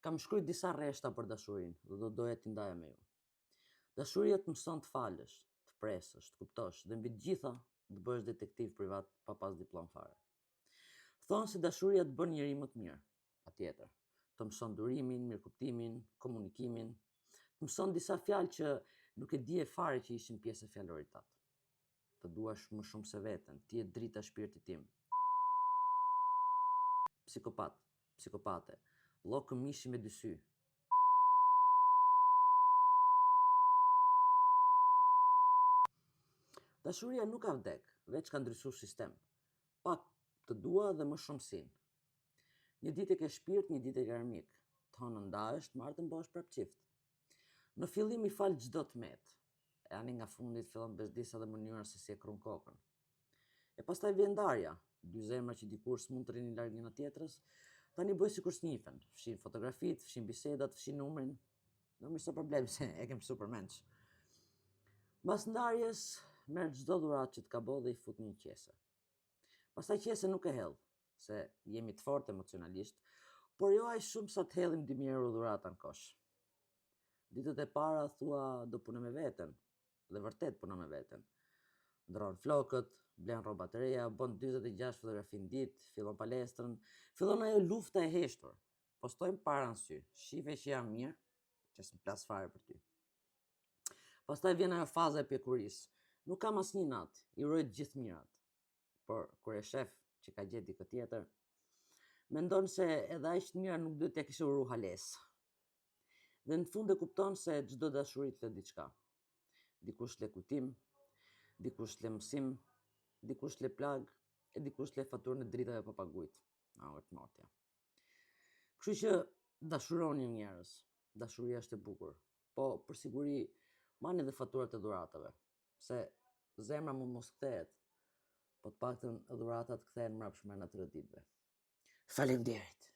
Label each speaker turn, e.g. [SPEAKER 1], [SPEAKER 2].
[SPEAKER 1] Kam shkruar disa rreshta për dashurinë dhe do doja t'i ndaja me ju. Dashuria të mëson të falësh, të presësh, të kuptosh dhe mbi të gjitha të bësh detektiv privat pa pas diplom fare. Thonë se dashuria të bën njeri më të mirë, patjetër. Të mëson durimin, mirëkuptimin, komunikimin, të mëson disa fjalë që nuk e dije fare që ishin pjesë e fjalorit tat. Të duash më shumë se veten, ti je drita e shpirtit tim. Psikopat, psikopate, llokë mishi me dy sy. Dashuria nuk ka vdek, veç ka ndryshuar sistem. Pak të dua dhe më shumë sin. Një ditë e ke shpirt, një ditë e ke armik. Të honë ndahesh, të martë mbosh prap qift. Në fillim i fal çdo tmet. E ani nga fundit fillon bezdisa dhe mënyra se si e krun kokën. E pastaj vjen ndarja, dy zemra që dikur s'mund të rrinin larg njëra tjetrës, tani bëj sikur s'njifen, fshin fotografit, fshin bisedat, fshin numrin. Numri s'ka problem se e kem super menç. Mbas ndarjes, merr çdo dhuratë që të ka bë dhe i fut në një qese. Pastaj qese nuk e hedh, se jemi të fortë emocionalisht, por jo aq shumë sa të hedhim 2000 euro dhurata në kosh. Ditët e para thua do punoj me veten, dhe vërtet punon me veten. Ndron flokët, blen rroba të reja, bën 46 fotografi në ditë, fillon palestrën, fillon ajo lufta e heshtur. Postojmë para në sy, shife që jam mirë, që s'm plas fare për ty. Pastaj vjen ajo faza e pjekurisë. Nuk kam asnjë natë, i uroj të gjithë mirat. Por kur e shef që ka gjetë dikë tjetër, mendon se edhe aq të mira nuk duhet t'ja kishe uru hales. Dhe në fund e kupton se çdo dashuri të lë diçka. Dikush le kujtim, dikush le mësim, dikush le plag, e dikush le faturën e dritave pa paguajt. Të mortja. Kështu që dashuroni njerëz. Dashuria është e bukur. Po për siguri mani edhe faturat e dhuratave, se zemra mund mos kthehet, po të paktën dhuratat kthehen mbrapsht në 30 ditëve. Faleminderit.